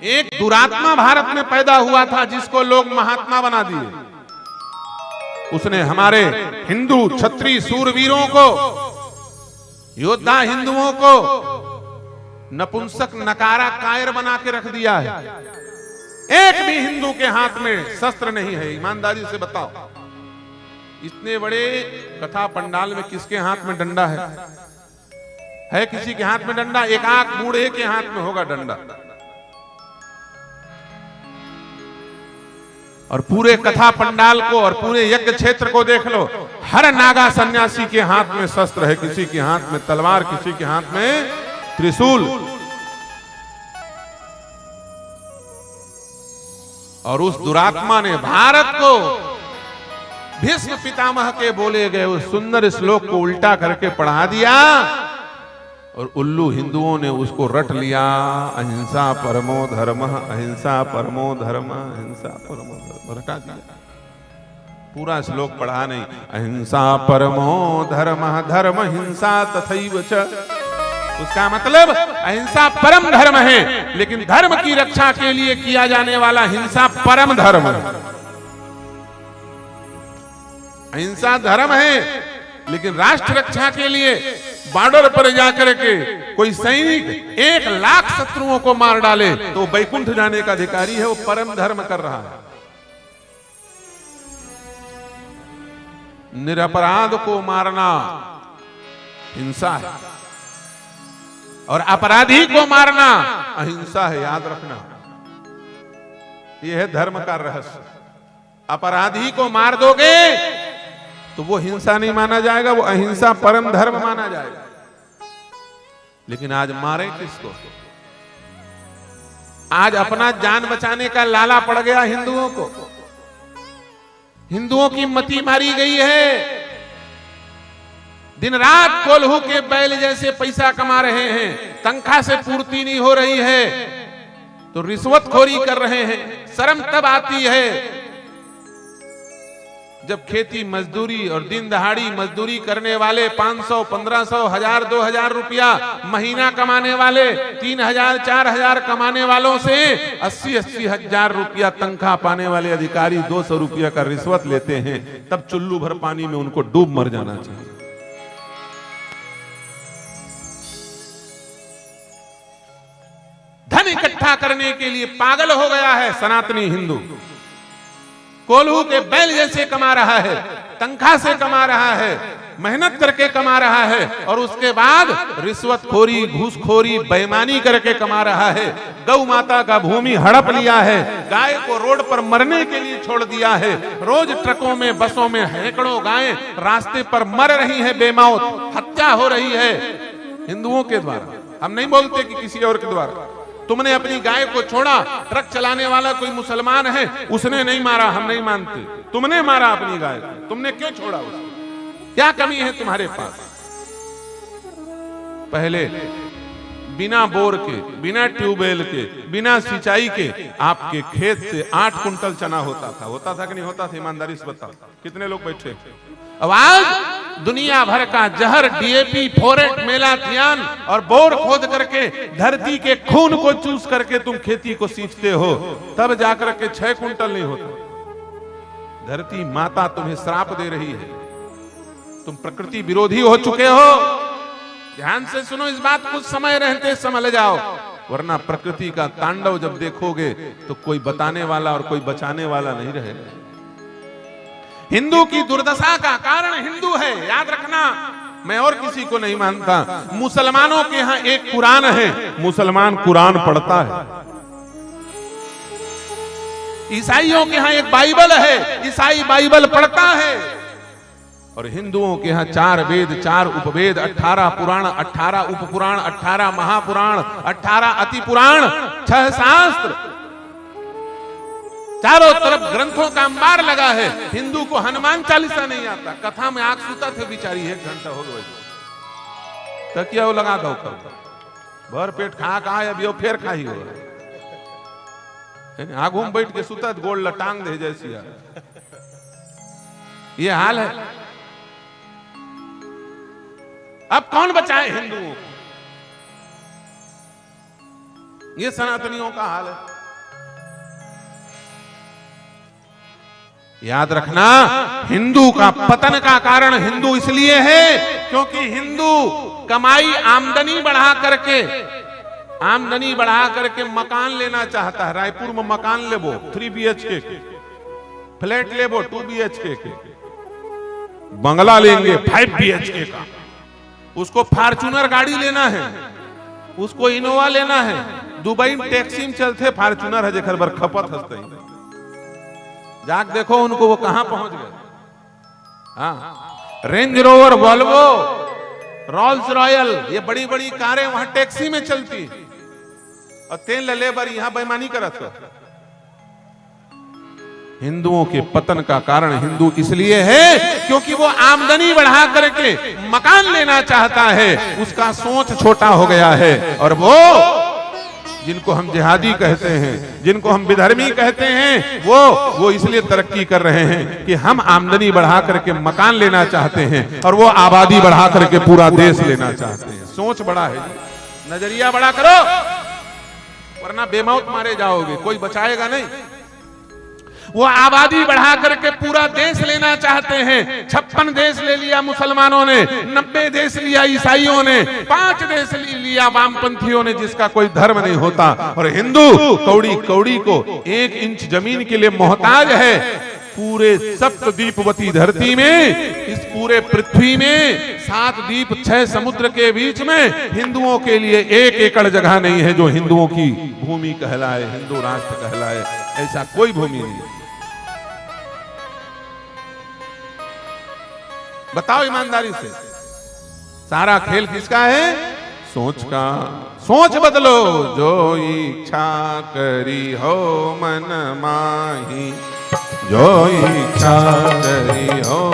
एक दुरात्मा भारत में पैदा हुआ था जिसको लोग महात्मा बना दिए। उसने हमारे हिंदू क्षत्रिय सूरवीरों को, योद्धा हिंदुओं को नपुंसक नकारा कायर बना के रख दिया है। एक भी हिंदू के हाथ में शस्त्र नहीं है। ईमानदारी से बताओ, इतने बड़े कथा पंडाल में किसके हाथ में डंडा है? किसी के हाथ में डंडा? एक आंख बूढ़े के हाथ में होगा डंडा। और पूरे कथा पंडाल को और पूरे यज्ञ क्षेत्र को देख लो, हर नागा सन्यासी के हाथ में शस्त्र है, किसी के हाथ में तलवार, किसी के हाथ में त्रिशूल। और उस दुरात्मा ने भारत को भीष्म पितामह के बोले गए उस सुंदर श्लोक को उल्टा करके पढ़ा दिया और उल्लू हिंदुओं ने उसको रट लिया। अहिंसा परमो धर्मः, अहिंसा परमो धर्मः, अहिंसा परमो धर्मः, रटा दिया। पूरा श्लोक पढ़ा नहीं। अहिंसा परमो धर्मः, धर्म हिंसा तथैव च। उसका मतलब अहिंसा परम धर्म है, लेकिन धर्म की रक्षा के लिए किया जाने वाला हिंसा परम धर्म है। अहिंसा धर्म है, लेकिन राष्ट्र रक्षा के लिए बॉर्डर पर जाकर के कोई सैनिक 1 लाख शत्रुओं को मार डाले तो वैकुंठ जाने का अधिकारी है। वो परम धर्म कर रहा है। निरपराध को मारना हिंसा है और अपराधी को मारना अहिंसा है। याद रखना, यह है धर्म का रहस्य। अपराधी को मार दोगे तो वो हिंसा नहीं माना जाएगा, वो अहिंसा परम धर्म माना जाएगा। लेकिन आज मारे किसको? आज अपना जान बचाने का लाला पड़ गया हिंदुओं को। हिंदुओं की मति मारी गई है। दिन रात कोल्हू के बैल जैसे पैसा कमा रहे हैं, तनख्वाह से पूर्ति नहीं हो रही है तो रिश्वतखोरी कर रहे हैं। शर्म तब आती है जब खेती मजदूरी और दिन दहाड़ी मजदूरी करने वाले 500, 1500, 1000, 2000 रुपया महीना कमाने वाले 3000, 4000 कमाने वालों से 80-80 हजार रुपया तनख्वाह पाने वाले अधिकारी 200 रुपया का रिश्वत लेते हैं। तब चुल्लू भर पानी में उनको डूब मर जाना चाहिए। धन इकट्ठा करने के लिए पागल हो गया है सनातनी हिंदू। कोल्हू के बैल जैसे कमा रहा है, तनख्वाह से कमा रहा है, मेहनत करके कमा रहा है और उसके बाद रिश्वतखोरी, घूसखोरी, बेईमानी करके कमा रहा है। गौ माता का भूमि हड़प लिया है, गाय को रोड पर मरने के लिए छोड़ दिया है। रोज ट्रकों में, बसों में सैकड़ों गायें रास्ते पर मर रही है, बेमौत हत्या हो रही है हिंदुओं के द्वारा। हम नहीं बोलते कि किसी और के द्वारा। तुमने अपनी गाय को छोड़ा, ट्रक चलाने वाला कोई मुसलमान है, उसने नहीं मारा, हम नहीं मानते। तुमने मारा अपनी गाय को, तुमने क्यों छोड़ा उसको? क्या कमी है तुम्हारे पास? पहले बिना बोर के, बिना ट्यूबवेल के, बिना सिंचाई के आपके खेत से 8 कुंटल चना होता था कि नहीं होता था? ईमानदारी से बताओ, कितने लोग बैठे? अब आज दुनिया भर का जहर, डीएपी, फोरेट, मेलाथियान और बोर खोद करके धरती के खून को चूस करके तुम खेती को सींचते हो, तब जाकर के 6 कुंटल नहीं होता। धरती माता तुम्हें श्राप दे रही है। तुम प्रकृति विरोधी हो चुके हो। ध्यान से सुनो इस बात, कुछ समय रहते समझ जाओ, वरना प्रकृति का तांडव जब देखोगे तो कोई बताने वाला और कोई बचाने वाला नहीं रहेगा। हिंदू की दुर्दशा का कारण हिंदू है, याद रखना। मैं और किसी को नहीं मानता। मुसलमानों के यहाँ एक कुरान है, मुसलमान कुरान पढ़ता है। ईसाइयों के यहाँ एक बाइबल है, ईसाई बाइबल पढ़ता है। और हिंदुओं के यहाँ 4 वेद, 4 उपवेद, 18 पुराण, 18 उपपुराण, 18 महापुराण, 18 अति पुराण, 6 शास्त्र, चारों तरफ ग्रंथों का अंबार लगा है। हिंदू को हनुमान चालीसा नहीं आता। कथा में आग सुता थे बेचारी, 1 घंटा हो गया, तकिया वो लगा दो, भर पेट खा अभी वो फिर खाई हो आगू में बैठ के सुता गोल लटांग दे जैसी। ये हाल है। अब कौन बचाए हिंदुओं को? ये सनातनियों का हाल है। याद रखना, हिंदू का पतन का कारण हिंदू इसलिए है क्योंकि हिंदू कमाई आमदनी बढ़ा करके मकान लेना चाहता है। रायपुर में मकान लेबो 3 BHK के, फ्लैट लेबो 2 BHK के, बंगला लेंगे 5 BHK का, उसको फॉर्च्यूनर गाड़ी लेना है, उसको इनोवा लेना है। दुबई में टैक्सी में चलते फॉर्च्यूनर है जेकर बर खपत हंसते, जाके देखो उनको, वो कहां पहुंच गए। हाँ, Range Rover, Volvo, Rolls Royal, ये बड़ी बड़ी कारें वहां टैक्सी में चलती और तेल लेबर यहां बेईमानी करत। हिंदुओं के पतन का कारण हिंदू इसलिए है क्योंकि वो आमदनी बढ़ा करके मकान लेना चाहता है, उसका सोच छोटा हो गया है। और वो जिनको हम जिहादी कहते हैं, जिनको हम विधर्मी कहते हैं, वो इसलिए तरक्की कर रहे हैं कि हम आमदनी बढ़ा करके मकान लेना चाहते हैं और वो आबादी बढ़ा करके पूरा देश लेना चाहते हैं। सोच बड़ा है, नजरिया बड़ा करो, वरना बेमौत मारे जाओगे, कोई बचाएगा नहीं। वो आबादी बढ़ा करके पूरा देश लेना चाहते हैं। 56 देश ले लिया मुसलमानों ने, 90 देश लिया ईसाइयों ने, 5 देश लिया वामपंथियों ने, जिसका कोई धर्म नहीं होता। और हिंदू कौड़ी कौड़ी को 1 इंच जमीन के लिए मोहताज है। पूरे सप्तद्वीपवती धरती में, इस पूरे पृथ्वी में 7 द्वीप 6 समुद्र के बीच में हिंदुओं के लिए 1 एकड़ जगह नहीं है जो हिंदुओं की भूमि कहलाए, हिंदू राष्ट्र कहलाए। ऐसा कोई भूमि नहीं है। बताओ ईमानदारी से, सारा खेल किसका है? सोच का। सोच बदलो, जो इच्छा करी हो मन माही, जो इच्छा करी हो